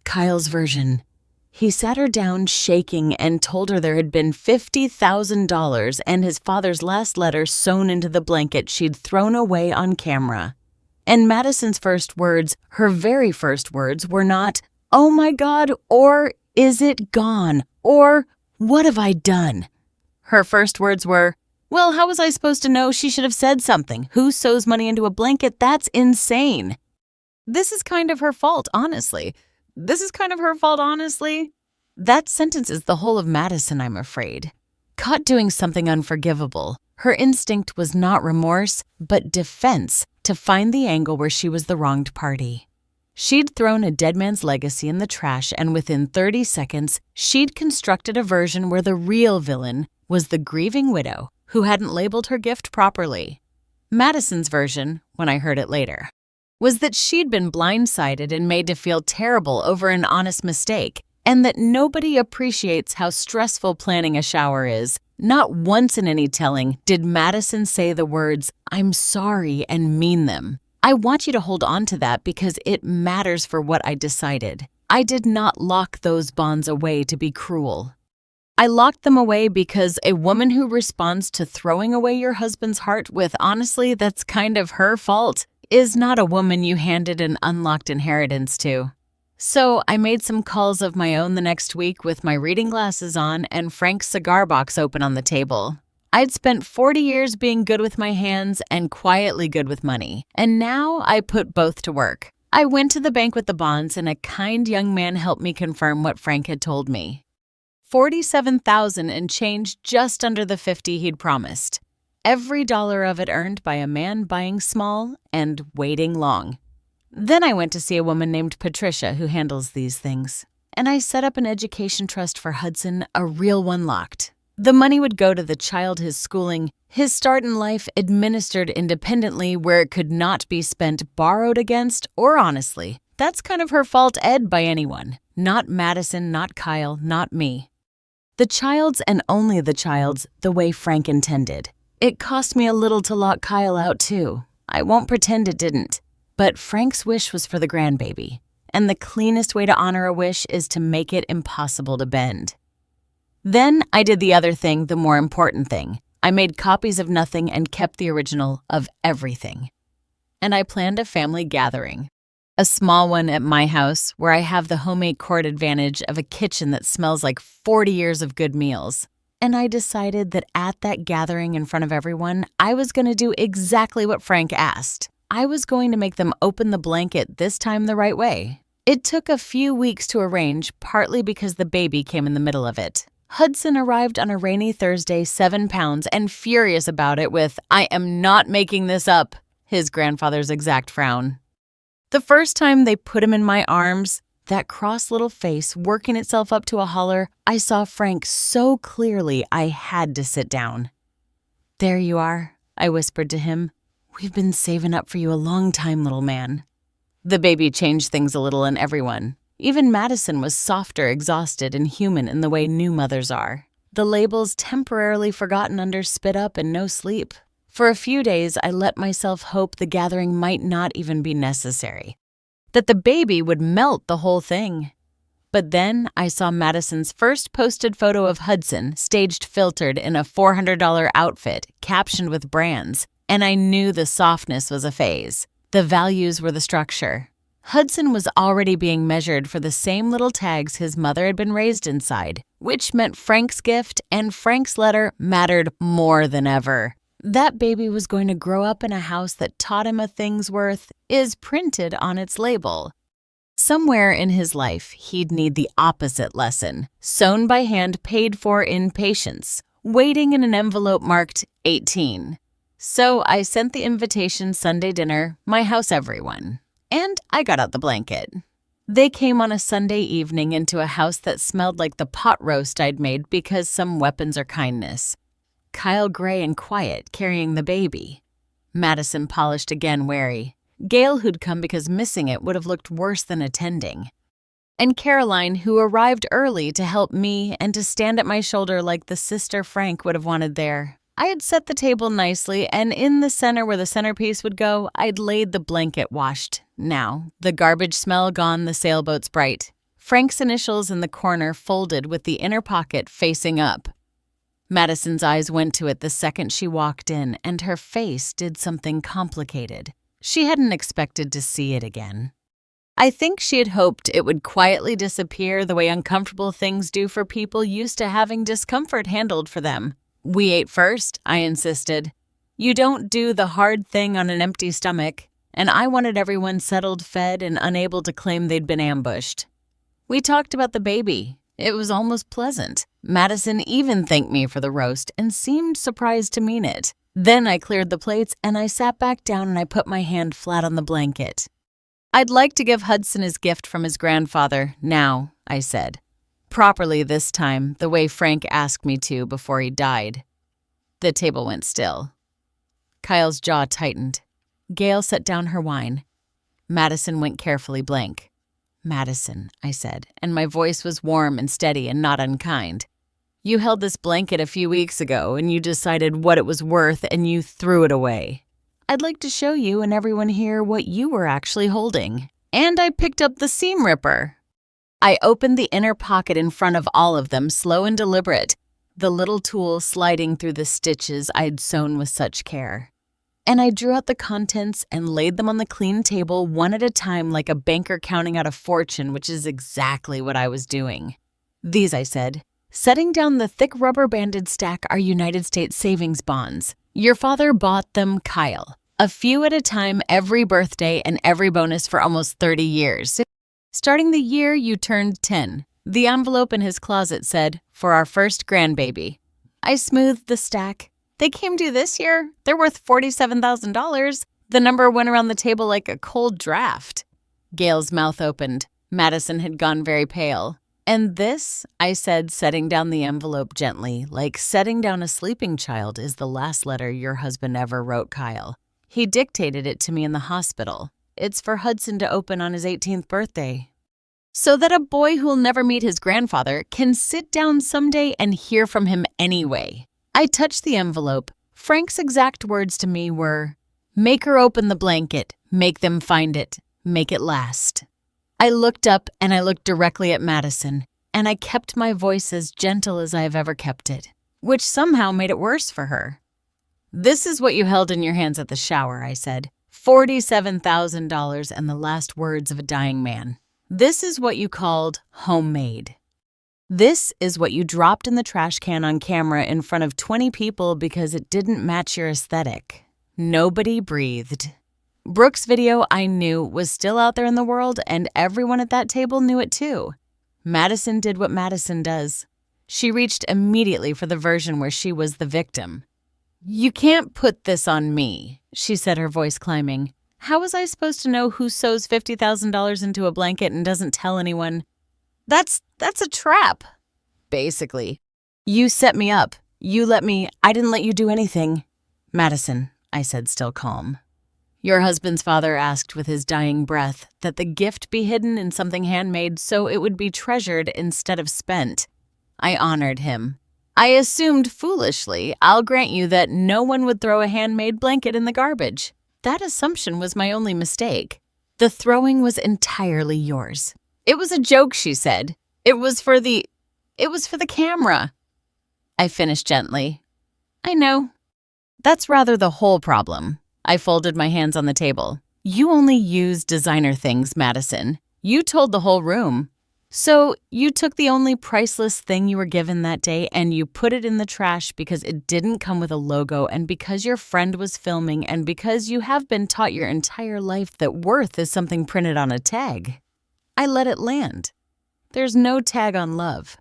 Kyle's version. He sat her down shaking and told her there had been $50,000 and his father's last letter sewn into the blanket she'd thrown away on camera. And Madison's first words, her very first words, were not, oh my God, or is it gone, or what have I done? Her first words were, well, how was I supposed to know? She should have said something. Who sews money into a blanket? That's insane. This is kind of her fault, honestly. This is kind of her fault, honestly. That sentence is the whole of Madison, I'm afraid. Caught doing something unforgivable, her instinct was not remorse, but defense to find the angle where she was the wronged party. She'd thrown a dead man's legacy in the trash, and within 30 seconds, she'd constructed a version where the real villain was the grieving widow who hadn't labeled her gift properly. Madison's version, when I heard it later, was that she'd been blindsided and made to feel terrible over an honest mistake, and that nobody appreciates how stressful planning a shower is. Not once in any telling did Madison say the words, "I'm sorry," and mean them. I want you to hold on to that because it matters for what I decided. I did not lock those bonds away to be cruel. I locked them away because a woman who responds to throwing away your husband's heart with, "honestly, that's kind of her fault," is not a woman you handed an unlocked inheritance to. So I made some calls of my own the next week with my reading glasses on and Frank's cigar box open on the table. I'd spent 40 years being good with my hands and quietly good with money, and now I put both to work. I went to the bank with the bonds, and a kind young man helped me confirm what Frank had told me. $47,000 and change, just under the $50,000 he'd promised. Every dollar of it earned by a man buying small and waiting long. Then I went to see a woman named Patricia who handles these things, and I set up an education trust for Hudson, a real one locked. The money would go to the child, his schooling, his start in life, administered independently where it could not be spent, borrowed against, or honestly. That's kind of her fault, Ed, by anyone. Not Madison, not Kyle, not me. The child's and only the child's the way Frank intended. It cost me a little to lock Kyle out too. I won't pretend it didn't. But Frank's wish was for the grandbaby, and the cleanest way to honor a wish is to make it impossible to bend. Then I did the other thing, the more important thing. I made copies of nothing and kept the original of everything. And I planned a family gathering. A small one at my house where I have the homemade court advantage of a kitchen that smells like 40 years of good meals. And I decided that at that gathering in front of everyone, I was going to do exactly what Frank asked. I was going to make them open the blanket this time the right way. It took a few weeks to arrange, partly because the baby came in the middle of it. Hudson arrived on a rainy Thursday, 7 pounds, and furious about it with, "I am not making this up," his grandfather's exact frown. The first time they put him in my arms, that cross little face working itself up to a holler, I saw Frank so clearly I had to sit down. "There you are," I whispered to him. "We've been saving up for you a long time, little man." The baby changed things a little in everyone. Even Madison was softer, exhausted, and human in the way new mothers are. The labels temporarily forgotten under spit up and no sleep. For a few days, I let myself hope the gathering might not even be necessary, that the baby would melt the whole thing. But then I saw Madison's first posted photo of Hudson, staged filtered in a $400 outfit, captioned with brands, and I knew the softness was a phase. The values were the structure. Hudson was already being measured for the same little tags his mother had been raised inside, which meant Frank's gift and Frank's letter mattered more than ever. That baby was going to grow up in a house that taught him a thing's worth is printed on its label. Somewhere in his life, he'd need the opposite lesson, sewn by hand, paid for in patience, waiting in an envelope marked 18. So I sent the invitation Sunday dinner, my house everyone. And I got out the blanket. They came on a Sunday evening into a house that smelled like the pot roast I'd made because some weapons are kindness. Kyle gray and quiet, carrying the baby. Madison polished again, wary. Gail, who'd come because missing it would have looked worse than attending. And Caroline, who arrived early to help me and to stand at my shoulder like the sister Frank would have wanted there. I had set the table nicely, and in the center where the centerpiece would go, I'd laid the blanket washed. Now, the garbage smell gone, the sailboat's bright. Frank's initials in the corner folded with the inner pocket facing up. Madison's eyes went to it the second she walked in, and her face did something complicated. She hadn't expected to see it again. I think she had hoped it would quietly disappear the way uncomfortable things do for people used to having discomfort handled for them. "We ate first," I insisted. "You don't do the hard thing on an empty stomach." and I wanted everyone settled, fed, and unable to claim they'd been ambushed. We talked about the baby. It was almost pleasant. Madison even thanked me for the roast and seemed surprised to mean it. Then I cleared the plates and I sat back down and I put my hand flat on the blanket. "I'd like to give Hudson his gift from his grandfather now," I said. Properly this time, the way Frank asked me to before he died. The table went still. Kyle's jaw tightened. Gail set down her wine. Madison went carefully blank. "Madison," I said, and my voice was warm and steady and not unkind. "You held this blanket a few weeks ago and you decided what it was worth and you threw it away. I'd like to show you and everyone here what you were actually holding. And I picked up the seam ripper." I opened the inner pocket in front of all of them, slow and deliberate, the little tool sliding through the stitches I'd sewn with such care. And I drew out the contents and laid them on the clean table one at a time like a banker counting out a fortune, which is exactly what I was doing. "These," I said, setting down the thick rubber-banded stack, "are United States savings bonds. Your father bought them, Kyle, a few at a time every birthday and every bonus for almost 30 years. Starting the year you turned 10. The envelope in his closet said, 'For our first grandbaby.'" I smoothed the stack. "They came due this year. They're worth $47,000. The number went around the table like a cold draft." Gail's mouth opened. Madison had gone very pale. "And this," I said, setting down the envelope gently, like setting down a sleeping child, "is the last letter your husband ever wrote, Kyle. He dictated it to me in the hospital. It's for Hudson to open on his 18th birthday. So that a boy who'll never meet his grandfather can sit down someday and hear from him anyway." I touched the envelope. Frank's exact words to me were, "Make her open the blanket. Make them find it. Make it last." I looked up and I looked directly at Madison, and I kept my voice as gentle as I have ever kept it, which somehow made it worse for her. "This is what you held in your hands at the shower," I said. $47,000 and the last words of a dying man. This is what you called homemade. This is what you dropped in the trash can on camera in front of 20 people because it didn't match your aesthetic. Nobody breathed. Brooke's video, I knew, was still out there in the world, and everyone at that table knew it too. Madison did what Madison does. She reached immediately for the version where she was the victim. "You can't put this on me," she said, her voice climbing. "How was I supposed to know who sews $50,000 into a blanket and doesn't tell anyone? That's a trap." "Basically. You set me up. I didn't let you do anything." "Madison," I said, still calm. "Your husband's father asked with his dying breath that the gift be hidden in something handmade so it would be treasured instead of spent. I honored him. I assumed foolishly, I'll grant you, that no one would throw a handmade blanket in the garbage. That assumption was my only mistake. The throwing was entirely yours." "It was a joke," she said. It was for the camera." I finished gently. "I know. That's rather the whole problem." I folded my hands on the table. "You only use designer things, Madison. You told the whole room. So you took the only priceless thing you were given that day and you put it in the trash because it didn't come with a logo and because your friend was filming and because you have been taught your entire life that worth is something printed on a tag. I let it land. There's no tag on love.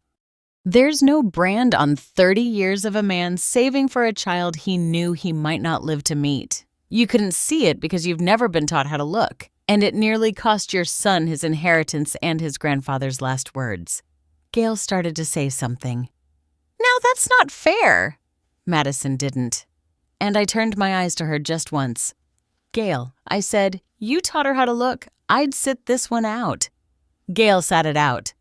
There's no brand on 30 years of a man saving for a child he knew he might not live to meet. You couldn't see it because you've never been taught how to look. And it nearly cost your son his inheritance and his grandfather's last words." Gail started to say something. "Now that's not fair." Madison didn't. And I turned my eyes to her just once. "Gail," I said, "you taught her how to look. I'd sit this one out." Gail sat it out.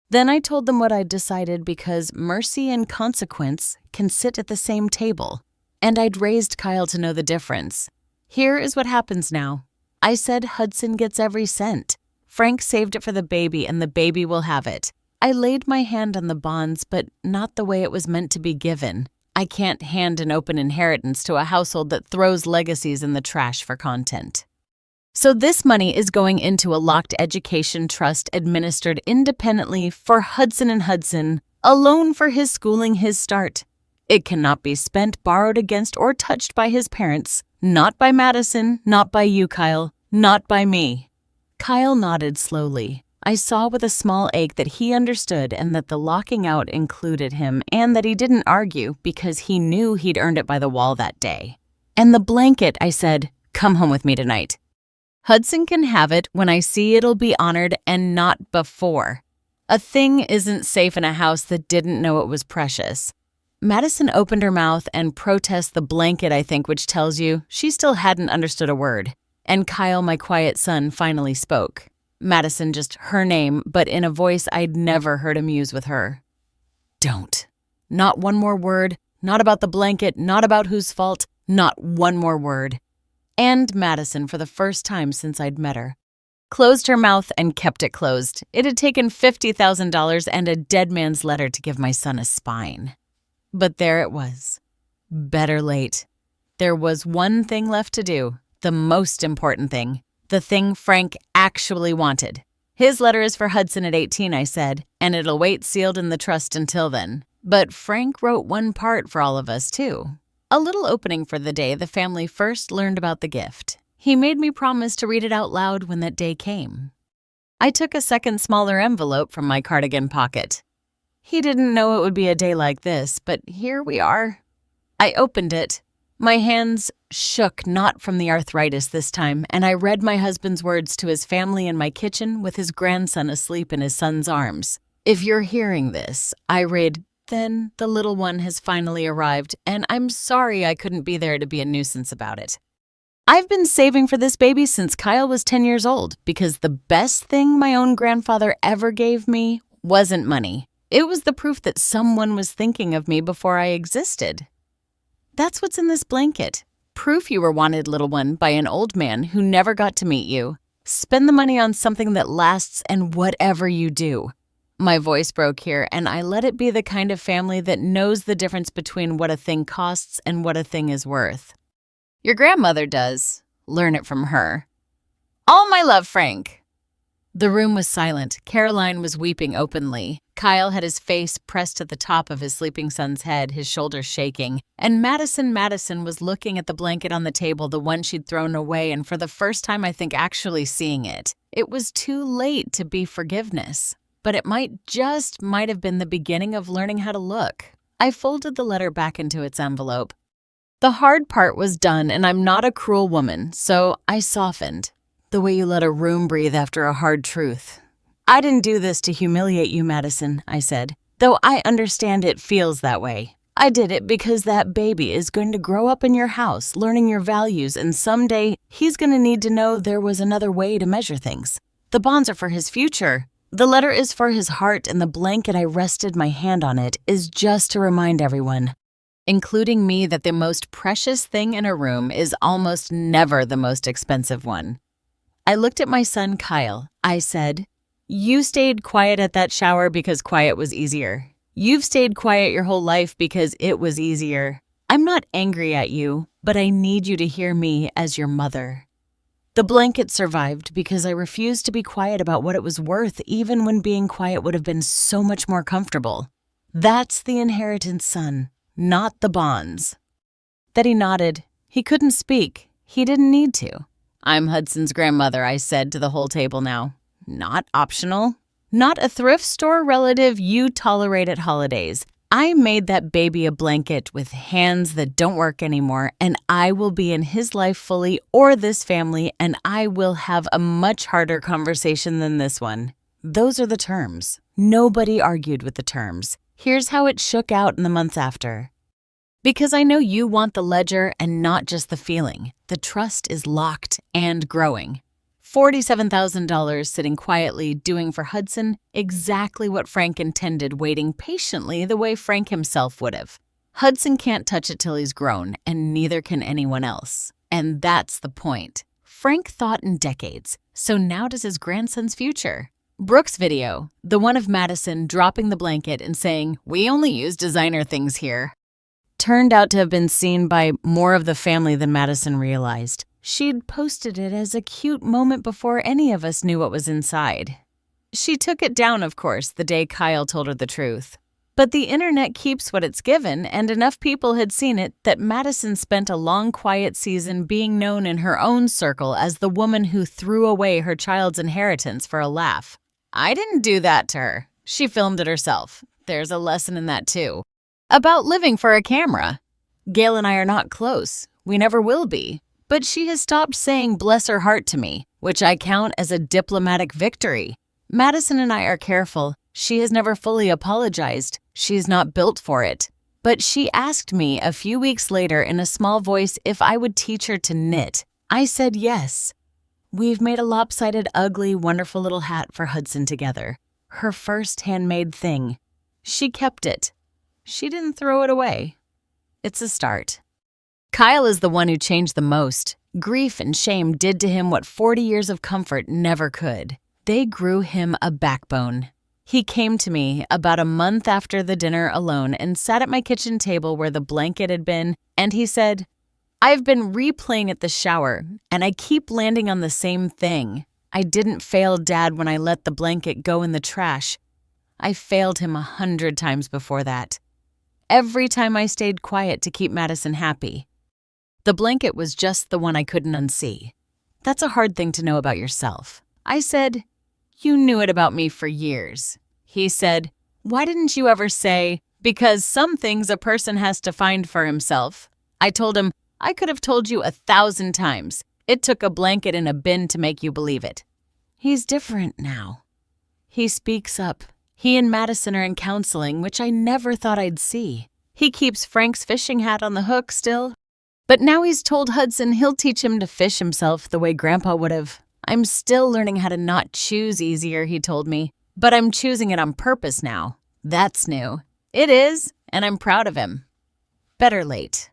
Then I told them what I'd decided because mercy and consequence can sit at the same table. And I'd raised Kyle to know the difference. "Here is what happens now. I said Hudson gets every cent. Frank saved it for the baby, and the baby will have it. I laid my hand on the bonds, but not the way it was meant to be given. I can't hand an open inheritance to a household that throws legacies in the trash for content. So this money is going into a locked education trust administered independently for Hudson and Hudson, a loan for his schooling, his start. It cannot be spent, borrowed against, or touched by his parents. Not by Madison, not by you, Kyle, not by me." Kyle nodded slowly. I saw with a small ache that he understood and that the locking out included him and that he didn't argue because he knew he'd earned it by the wall that day. "And the blanket," I said, "come home with me tonight. Hudson can have it when I see it'll be honored and not before. A thing isn't safe in a house that didn't know it was precious." Madison opened her mouth and protests the blanket, I think, which tells you she still hadn't understood a word. And Kyle, my quiet son, finally spoke. Madison, just her name, but in a voice I'd never heard him use with her. "Don't. Not one more word. Not about the blanket. Not about whose fault. Not one more word." And Madison, for the first time since I'd met her, closed her mouth and kept it closed. It had taken $50,000 and a dead man's letter to give my son a spine. But there it was. Better late. There was one thing left to do, the most important thing, the thing Frank actually wanted. "His letter is for Hudson at 18, I said, "and it'll wait sealed in the trust until then." But Frank wrote one part for all of us, too. A little opening for the day the family first learned about the gift. He made me promise to read it out loud when that day came. I took a second smaller envelope from my cardigan pocket. He didn't know it would be a day like this, but here we are. I opened it. My hands shook, not from the arthritis this time, and I read my husband's words to his family in my kitchen with his grandson asleep in his son's arms. "If you're hearing this," I read, "then the little one has finally arrived, and I'm sorry I couldn't be there to be a nuisance about it. I've been saving for this baby since Kyle was 10 years old because the best thing my own grandfather ever gave me wasn't money. It was the proof that someone was thinking of me before I existed. That's what's in this blanket. Proof you were wanted, little one, by an old man who never got to meet you. Spend the money on something that lasts and whatever you do." My voice broke here, and I let it be the kind of family that knows the difference between what a thing costs and what a thing is worth. Your grandmother does. Learn it from her. "All my love, Frank." The room was silent. Caroline was weeping openly. Kyle had his face pressed to the top of his sleeping son's head, his shoulders shaking. And Madison was looking at the blanket on the table, the one she'd thrown away, and for the first time I think actually seeing it. It was too late to be forgiveness, but it might have been the beginning of learning how to look. I folded the letter back into its envelope. The hard part was done, and I'm not a cruel woman, so I softened. The way you let a room breathe after a hard truth. "I didn't do this to humiliate you, Madison," I said, "though I understand it feels that way. I did it because that baby is going to grow up in your house, learning your values, and someday he's going to need to know there was another way to measure things. The bonds are for his future. The letter is for his heart, and the blanket I rested my hand on it is just to remind everyone, including me, that the most precious thing in a room is almost never the most expensive one." I looked at my son, Kyle. I said, "You stayed quiet at that shower because quiet was easier. You've stayed quiet your whole life because it was easier. I'm not angry at you, but I need you to hear me as your mother. The blanket survived because I refused to be quiet about what it was worth, even when being quiet would have been so much more comfortable. That's the inheritance, son, not the bonds." That he nodded. He couldn't speak. He didn't need to. "I'm Hudson's grandmother," I said to the whole table now. Not optional. Not a thrift store relative you tolerate at holidays. I made that baby a blanket with hands that don't work anymore, and I will be in his life fully, or this family, and I will have a much harder conversation than this one. Those are the terms. Nobody argued with the terms. Here's how it shook out in the months after. Because I know you want the ledger and not just the feeling. The trust is locked and growing. $47,000 sitting quietly, doing for Hudson exactly what Frank intended, waiting patiently the way Frank himself would have. Hudson can't touch it till he's grown, and neither can anyone else. And that's the point. Frank thought in decades, so now does his grandson's future. Brooke's video, the one of Madison dropping the blanket and saying, "We only use designer things here," turned out to have been seen by more of the family than Madison realized. She'd posted it as a cute moment before any of us knew what was inside. She took it down, of course, the day Kyle told her the truth. But the internet keeps what it's given, and enough people had seen it that Madison spent a long quiet season being known in her own circle as the woman who threw away her child's inheritance for a laugh. I didn't do that to her. She filmed it herself. There's a lesson in that too. About living for a camera. Gail and I are not close. We never will be. But she has stopped saying bless her heart to me, which I count as a diplomatic victory. Madison and I are careful. She has never fully apologized. She's not built for it. But she asked me a few weeks later in a small voice if I would teach her to knit. I said yes. We've made a lopsided, ugly, wonderful little hat for Hudson together. Her first handmade thing. She kept it. She didn't throw it away. It's a start. Kyle is the one who changed the most. Grief and shame did to him what 40 years of comfort never could. They grew him a backbone. He came to me about a month after the dinner alone and sat at my kitchen table where the blanket had been, and he said, I've been replaying at the shower, and I keep landing on the same thing. I didn't fail Dad when I let the blanket go in the trash. I failed him 100 times before that. Every time I stayed quiet to keep Madison happy. The blanket was just the one I couldn't unsee. That's a hard thing to know about yourself. I said, You knew it about me for years. He said, Why didn't you ever say, because some things a person has to find for himself? I told him, I could have told you 1,000 times. It took a blanket in a bin to make you believe it. He's different now. He speaks up. He and Madison are in counseling, which I never thought I'd see. He keeps Frank's fishing hat on the hook still. But now he's told Hudson he'll teach him to fish himself the way Grandpa would have. I'm still learning how to not choose easier, he told me. But I'm choosing it on purpose now. That's new. It is, and I'm proud of him. Better late.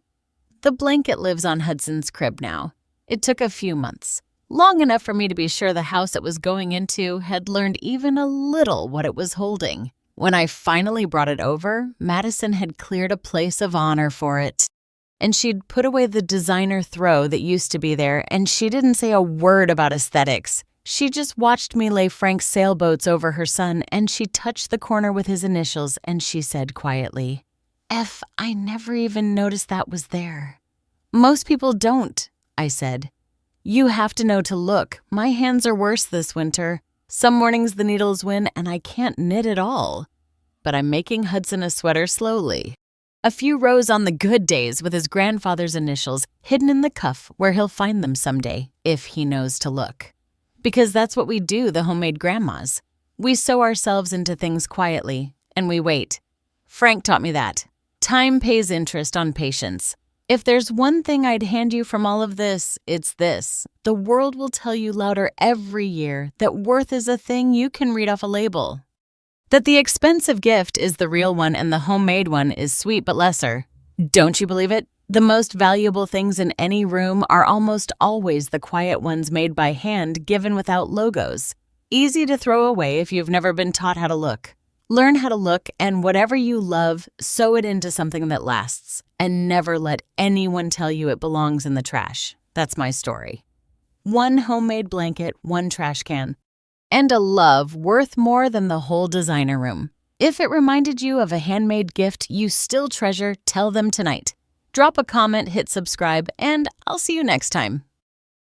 The blanket lives on Hudson's crib now. It took a few months. Long enough for me to be sure the house it was going into had learned even a little what it was holding. When I finally brought it over, Madison had cleared a place of honor for it. And she'd put away the designer throw that used to be there, and she didn't say a word about aesthetics. She just watched me lay Frank's sailboats over her son, and she touched the corner with his initials, and she said quietly, F, I never even noticed that was there. Most people don't, I said. You have to know to look. My hands are worse this winter. Some mornings the needles win and I can't knit at all. But I'm making Hudson a sweater slowly. A few rows on the good days with his grandfather's initials hidden in the cuff where he'll find them someday, if he knows to look. Because that's what we do, the homemade grandmas. We sew ourselves into things quietly, and we wait. Frank taught me that. Time pays interest on patience. If there's one thing I'd hand you from all of this, it's this. The world will tell you louder every year that worth is a thing you can read off a label. That the expensive gift is the real one and the homemade one is sweet but lesser. Don't you believe it? The most valuable things in any room are almost always the quiet ones made by hand, given without logos. Easy to throw away if you've never been taught how to look. Learn how to look, and whatever you love, sew it into something that lasts. And never let anyone tell you it belongs in the trash. That's my story. One homemade blanket, one trash can. And a love worth more than the whole designer room. If it reminded you of a handmade gift you still treasure, tell them tonight. Drop a comment, hit subscribe, and I'll see you next time.